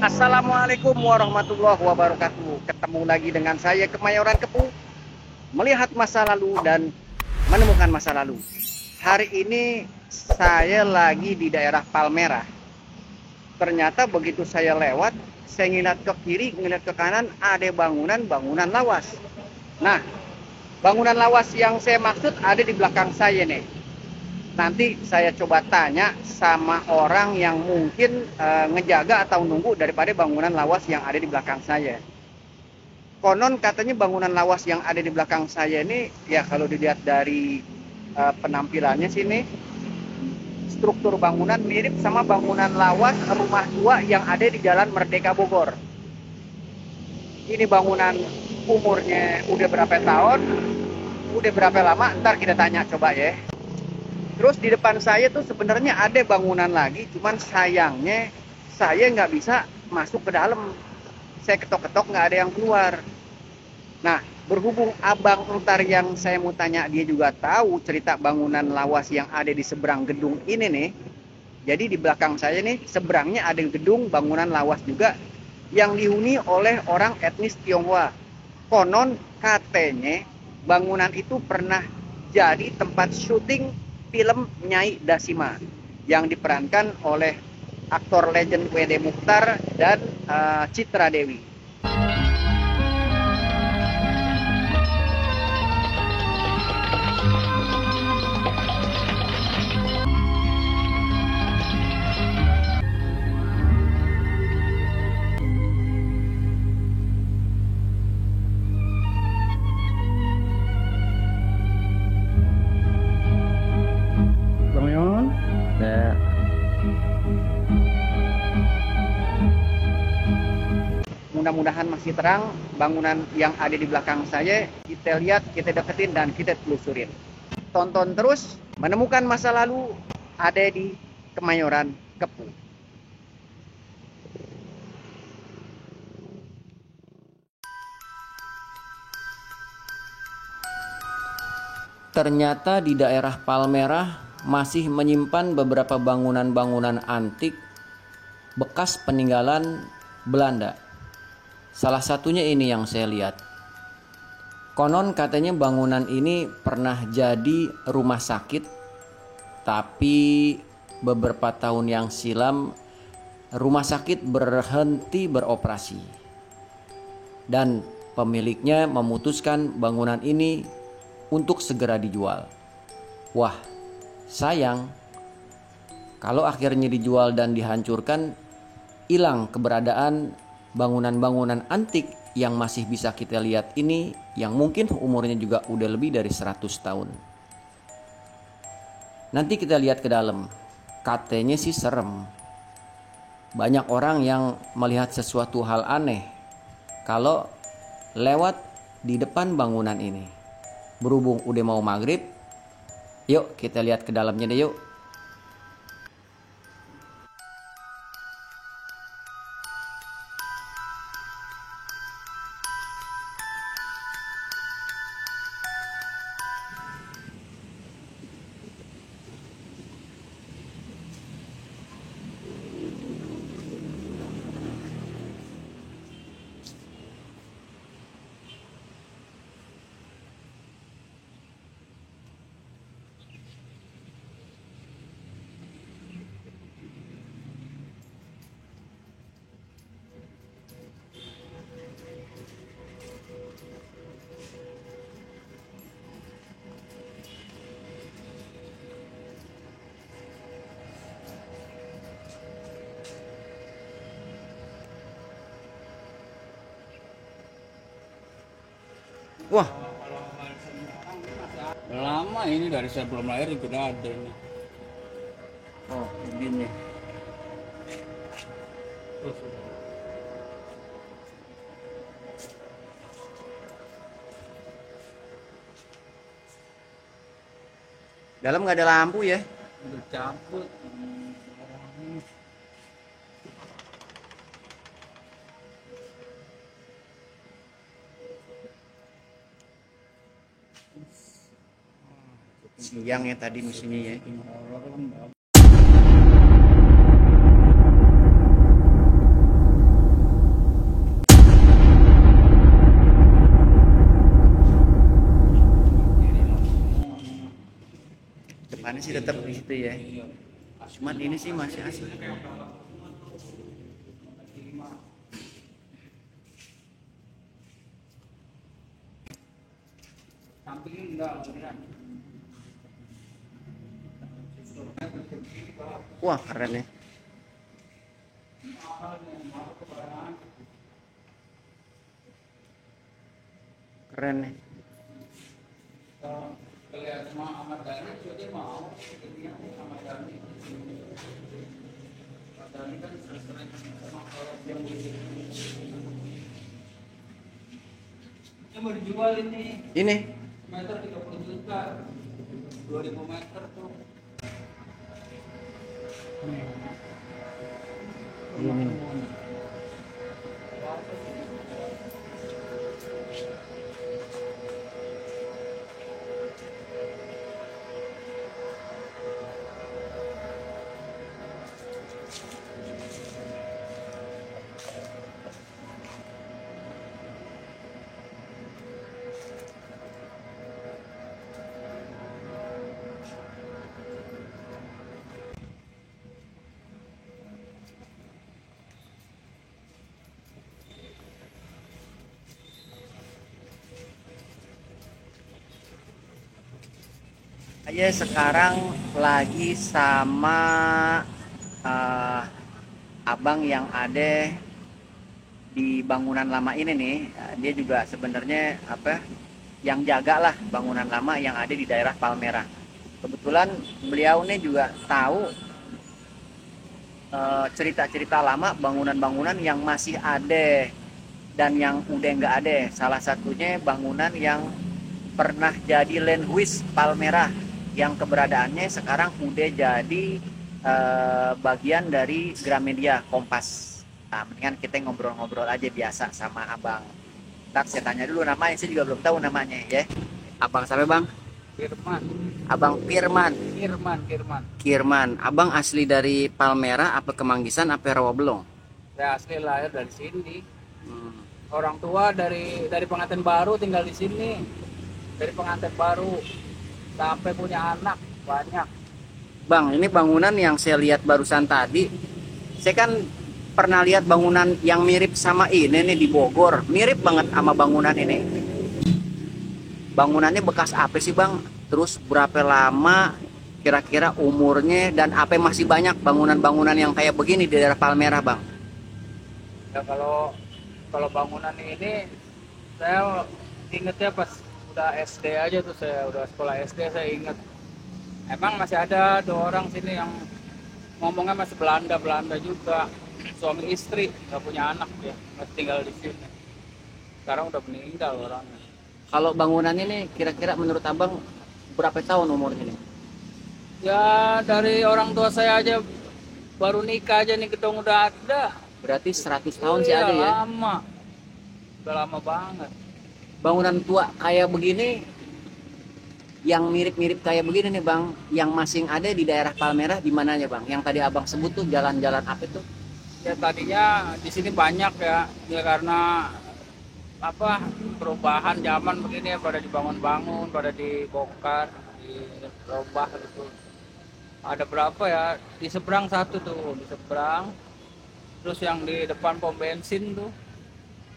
Assalamualaikum warahmatullahi wabarakatuh. Ketemu lagi dengan saya Kemayoran Kepu, melihat masa lalu dan menemukan masa lalu. Hari ini saya lagi di daerah Palmerah. Ternyata begitu saya lewat, saya ngeliat ke kiri, ngeliat ke kanan, ada bangunan lawas. Nah, bangunan lawas yang saya maksud ada di belakang saya nih. Nanti saya coba tanya sama orang yang mungkin ngejaga atau nunggu daripada bangunan lawas yang ada di belakang saya. Konon katanya bangunan lawas yang ada di belakang saya ini, ya kalau dilihat dari penampilannya sini, struktur bangunan mirip sama bangunan lawas rumah tua yang ada di Jalan Merdeka Bogor. Ini bangunan umurnya udah berapa tahun, udah berapa lama, ntar kita tanya coba ya. Terus di depan saya tuh sebenarnya ada bangunan lagi, cuman sayangnya saya nggak bisa masuk ke dalam. Saya ketok-ketok nggak ada yang keluar. Nah, berhubung abang ntar yang saya mau tanya dia juga tahu cerita bangunan lawas yang ada di seberang gedung ini nih. Jadi di belakang saya nih seberangnya ada gedung bangunan lawas juga yang dihuni oleh orang etnis Tionghoa. Konon katanya bangunan itu pernah jadi tempat syuting film Nyai Dasima yang diperankan oleh aktor legend W.D. Mukhtar dan Citra Dewi. Mudah-mudahan masih terang bangunan yang ada di belakang saya. Kita lihat, kita deketin, dan kita telusurin. Tonton terus, menemukan masa lalu ada di Kemayoran Kepu. Ternyata di daerah Palmerah masih menyimpan beberapa bangunan-bangunan antik bekas peninggalan Belanda. Salah satunya ini yang saya lihat. Konon katanya bangunan ini pernah jadi rumah sakit, tapi beberapa tahun yang silam rumah sakit berhenti beroperasi. Dan pemiliknya memutuskan bangunan ini untuk segera dijual. Wah, sayang. Kalau akhirnya dijual dan dihancurkan, hilang keberadaan bangunan-bangunan antik yang masih bisa kita lihat ini, yang mungkin umurnya juga udah lebih dari 100 tahun. Nanti kita lihat ke dalam. Katanya sih serem. Banyak orang yang melihat sesuatu hal aneh kalau lewat di depan bangunan ini. Berhubung udah mau maghrib, yuk kita lihat ke dalamnya deh yuk. Wah, lama ini dari saya belum lahir juga ada ini. Ini. Dalam nggak ada lampu ya? Udah cabut. Siang ya tadi mesinnya ya. Depannya sih tetap di situ ya. Cuma ini sih masih asli. Wah keren ya. Keren nih. Ini mau dijual ini. Ini Meter 30 juta. 2000 meter tuh. ini. Saya sekarang lagi sama eh, abang yang ada di bangunan lama ini nih. Dia juga sebenarnya apa yang jaga lah bangunan lama yang ada di daerah Palmerah. Kebetulan beliau nih juga tahu cerita-cerita lama bangunan-bangunan yang masih ada dan yang udah nggak ada. Salah satunya bangunan yang pernah jadi Landwiss Palmerah yang keberadaannya sekarang udah jadi bagian dari Gramedia Kompas. Nah, mendingan kita ngobrol-ngobrol aja biasa sama abang. Ntar saya tanya dulu namanya, saya juga belum tahu namanya ya. Abang siapa bang? Firman. Abang Firman. Firman. Kirman. Abang asli dari Palmerah apa Kemanggisan apa Rawabelong? Saya asli lahir dari sini. Orang tua dari pengantin baru tinggal di sini. Dari pengantin baru sampai punya anak banyak. Bang, ini bangunan yang saya lihat barusan tadi. Saya kan pernah lihat bangunan yang mirip sama ini nih di Bogor. Mirip banget sama bangunan ini. Bangunannya bekas apa sih bang? Terus berapa lama kira-kira umurnya dan apa masih banyak bangunan-bangunan yang kayak begini di daerah Palmerah bang? Ya kalau bangunan ini saya ingetnya pas udah SD aja tuh, saya udah sekolah SD saya inget. Emang masih ada 2 orang sini yang ngomongnya masih Belanda juga. Suami istri nggak punya anak ya, masih tinggal di sini. Sekarang udah meninggal orangnya. Kalau bangunan ini kira-kira menurut abang berapa tahun umurnya nih? Ya dari orang tua saya aja baru nikah aja nih gedung udah ada. Berarti 100 tahun sih Iya, ada ya? lama. Udah lama banget. Bangunan tua kayak begini, yang mirip-mirip kayak begini nih bang, yang masing ada di daerah Palmerah di mananya bang? Yang tadi abang sebut tuh jalan-jalan apa tuh? Ya tadinya di sini banyak ya karena apa perubahan zaman begini ya, pada dibangun-bangun, pada dibongkar, dirubah gitu. Ada berapa ya? Di seberang satu tuh, di seberang. Terus yang di depan pom bensin tuh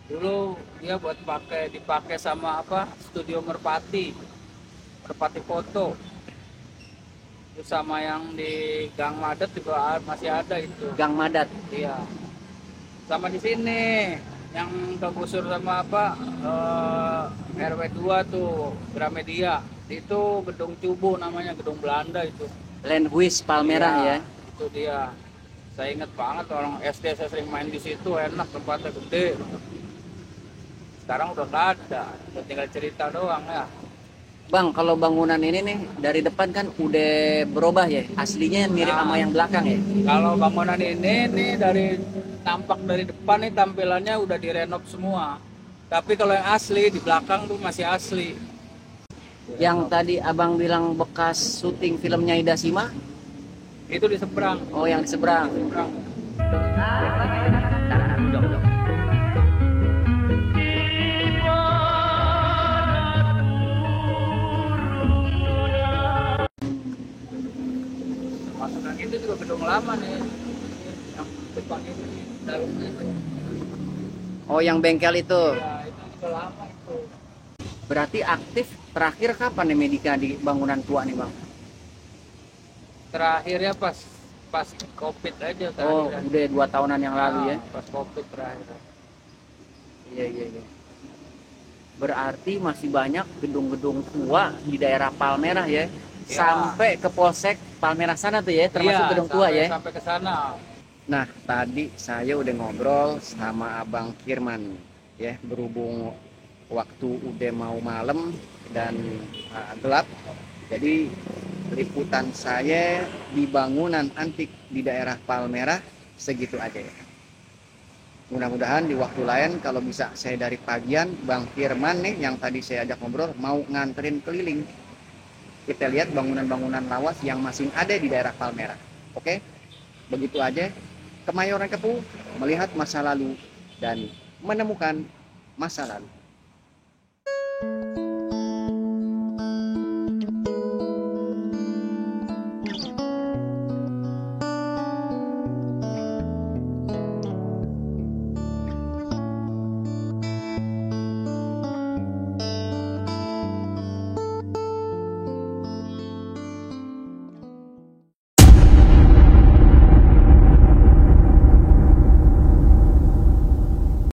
dulu dia buat dipakai sama apa studio merpati foto. Terus sama yang di Gang Madat juga masih ada itu. Gang Madat. Iya. Sama di sini yang kegusur sama apa RW 2 tuh Gramedia. Itu gedung Cubo namanya, gedung Belanda itu. Landwiss Palmerah Iya, ya. itu itu dia. Saya ingat banget orang SD saya sering main di situ, enak, tempatnya gede. Sekarang udah nggak ada, udah tinggal cerita doang ya. Bang, kalau bangunan ini nih dari depan kan udah berubah ya, aslinya mirip sama yang belakang ya. Kalau bangunan ini nih dari tampak dari depan nih tampilannya udah direnov semua. Tapi kalau yang asli di belakang tuh masih asli. Yang tadi abang bilang bekas syuting filmnya Ida Sima, Itu di seberang. oh yang di seberang. Seberang. Masukan itu juga gedung lama nih. Yang depan ini dalamnya itu. Oh yang bengkel itu. Ya, itu juga lama itu. Berarti aktif terakhir kapan nih Medika di bangunan tua nih bang? Terakhirnya pas Covid aja Oh terakhir. udah 2 tahunan yang lalu ya. Pas Covid terakhir. Iya iya iya. Berarti masih banyak gedung-gedung tua di daerah Palmerah ya. Iya. Sampai ke Polsek Palmerah sana tuh ya, termasuk Iya, gedung tua ya. sampai ke sana. Nah, tadi saya udah ngobrol sama Abang Firman ya, berhubung waktu udah mau malam dan gelap. Jadi liputan saya di bangunan antik di daerah Palmerah segitu aja ya. Mudah-mudahan di waktu lain kalau bisa saya dari pagian Bang Firman nih yang tadi saya ajak ngobrol mau nganterin keliling. Kita lihat bangunan-bangunan lawas yang masih ada di daerah Palmerah. Oke? Begitu aja. Kemayoran Kepuh melihat masa lalu dan menemukan masa lalu.